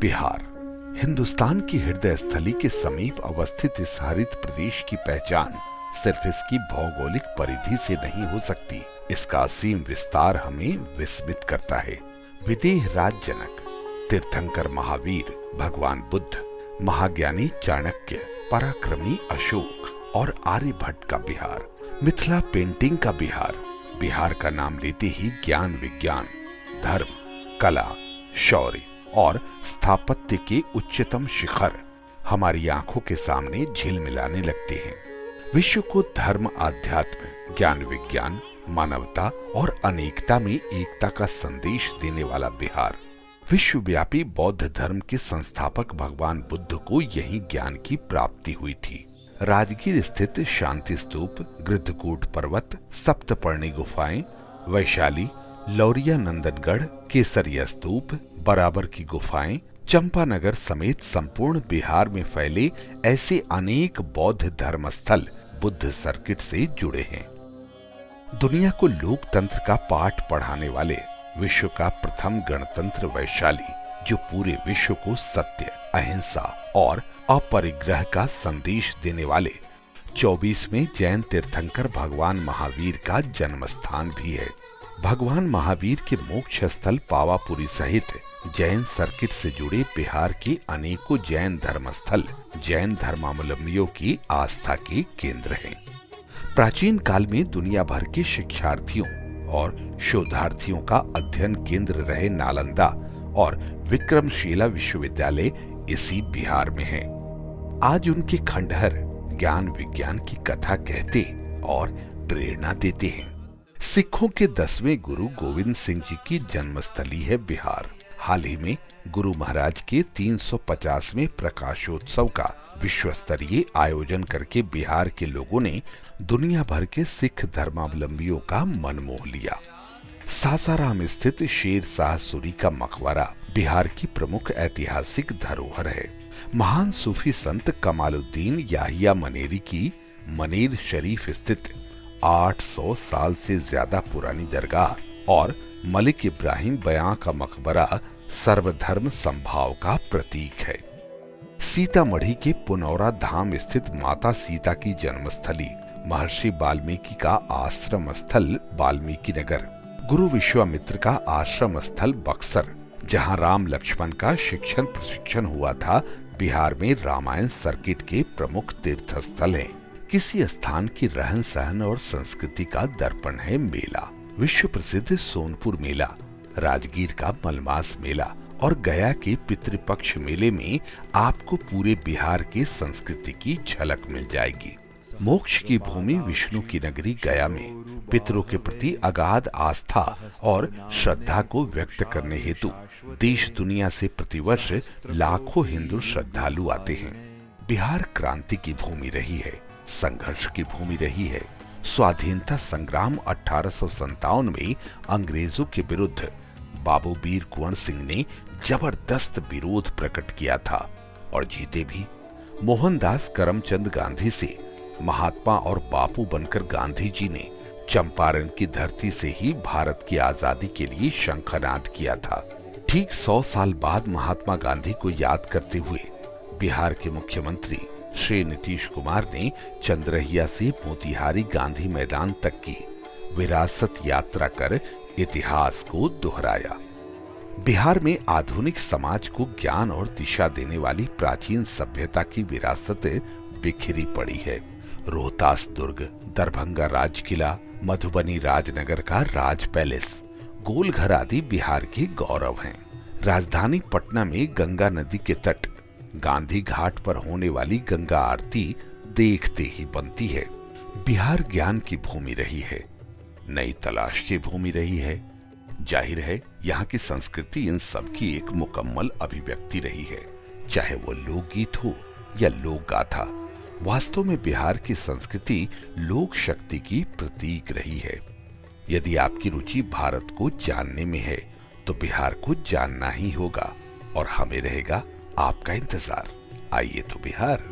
बिहार हिंदुस्तान की हृदय स्थली के समीप अवस्थित इस हरित प्रदेश की पहचान सिर्फ इसकी भौगोलिक परिधि से नहीं हो सकती। इसका असीम विस्तार हमें विस्मित करता है। विदेह राज जनक, तीर्थंकर महावीर भगवान बुद्ध, महाज्ञानी चाणक्य, पराक्रमी अशोक और आर्यभट्ट का बिहार, मिथिला पेंटिंग का बिहार। बिहार का नाम लेते ही ज्ञान विज्ञान, धर्म, कला, शौर्य और स्थापत्य के उच्चतम शिखर हमारी आंखों के सामने झिलमिलाने लगते हैं। विश्व को धर्म, आध्यात्म, ज्ञान विज्ञान, मानवता और अनेकता में एकता का संदेश देने वाला बिहार। विश्वव्यापी बौद्ध धर्म के संस्थापक भगवान बुद्ध को यही ज्ञान की प्राप्ति हुई थी। राजगीर स्थित शांति स्तूप, गृद्धकूट पर्वत, सप्तपर्णी गुफाएं, वैशाली, लौरिया नंदनगढ़, केसरिया स्तूप, बराबर की गुफाएं, चंपानगर समेत संपूर्ण बिहार में फैले ऐसे अनेक बौद्ध धर्मस्थल बुद्ध सर्किट से जुड़े हैं। दुनिया को लोकतंत्र का पाठ पढ़ाने वाले विश्व का प्रथम गणतंत्र वैशाली, जो पूरे विश्व को सत्य, अहिंसा और अपरिग्रह का संदेश देने वाले 24वें जैन तीर्थंकर भगवान महावीर का जन्म स्थान भी है। भगवान महावीर के मोक्ष स्थल पावापुरी सहित जैन सर्किट से जुड़े बिहार के अनेकों जैन धर्मस्थल जैन धर्मावलंबियों की आस्था के केंद्र हैं। प्राचीन काल में दुनिया भर के शिक्षार्थियों और शोधार्थियों का अध्ययन केंद्र रहे नालंदा और विक्रमशिला विश्वविद्यालय इसी बिहार में है। आज उनके खंडहर ज्ञान विज्ञान की कथा कहते और प्रेरणा देते हैं। सिखों के 10वें गुरु गोविंद सिंह जी की जन्मस्थली है बिहार। हाल ही में गुरु महाराज के 350वें प्रकाशोत्सव का विश्व स्तरीय आयोजन करके बिहार के लोगों ने दुनिया भर के सिख धर्मावलंबियों का मन मोह लिया। सासाराम स्थित शेर शाह सूरी का मकबरा बिहार की प्रमुख ऐतिहासिक धरोहर है। महान सूफी संत कमालुद्दीन याहिया मनेरी की मनेर शरीफ स्थित 800 साल से ज्यादा पुरानी दरगाह और मलिक इब्राहिम बयां का मकबरा सर्वधर्म संभाव का प्रतीक है। सीतामढ़ी के पुनौरा धाम स्थित माता सीता की जन्मस्थली, महर्षि वाल्मीकि का आश्रम स्थल वाल्मीकि नगर, गुरु विश्वामित्र का आश्रम स्थल बक्सर, जहां राम लक्ष्मण का शिक्षण प्रशिक्षण हुआ था, बिहार में रामायण सर्किट के प्रमुख तीर्थ स्थल हैं। किसी स्थान की रहन सहन और संस्कृति का दर्पण है मेला। विश्व प्रसिद्ध सोनपुर मेला, राजगीर का मलमास मेला और गया के पितृपक्ष मेले में आपको पूरे बिहार के संस्कृति की झलक मिल जाएगी। मोक्ष की भूमि विष्णु की नगरी गया में पितरों के प्रति अगाध आस्था और श्रद्धा को व्यक्त करने हेतु देश दुनिया से प्रतिवर्ष लाखों हिंदू श्रद्धालु आते हैं। बिहार क्रांति की भूमि रही है, संघर्ष की भूमि रही है। स्वाधीनता संग्राम 1857 में अंग्रेजों के विरुद्ध बाबू वीर कुंवर सिंह ने जबरदस्त विरोध प्रकट किया था और जीते भी। मोहनदास करमचंद गांधी से महात्मा और बापू बनकर गांधी जी ने चंपारण की धरती से ही भारत की आजादी के लिए शंखनाद किया था। ठीक 100 साल बाद महात्मा गांधी को याद करते हुए बिहार के मुख्यमंत्री श्री नीतीश कुमार ने चंद्रहिया से मोतिहारी गांधी मैदान तक की विरासत यात्रा कर इतिहास को दोहराया। बिहार में आधुनिक समाज को ज्ञान और दिशा देने वाली प्राचीन सभ्यता की विरासत बिखरी पड़ी है। रोहतास दुर्ग, दरभंगा राज किला, मधुबनी राजनगर का राज पैलेस, गोलघर आदि बिहार के गौरव हैं। राजधानी पटना में गंगा नदी के तट, गांधी घाट पर होने वाली गंगा आरती देखते ही बनती है। बिहार ज्ञान की भूमि रही है, नई तलाश की भूमि रही है। जाहिर है यहाँ की संस्कृति इन सब की एक मुकम्मल अभिव्यक्ति रही है, चाहे वो लोकगीत हो या लोक गाथा। वास्तव में बिहार की संस्कृति लोक शक्ति की प्रतीक रही है। यदि आपकी रुचि भारत को जानने में है तो बिहार को जानना ही होगा और हमें रहेगा आपका इंतजार। आइए तो बिहार।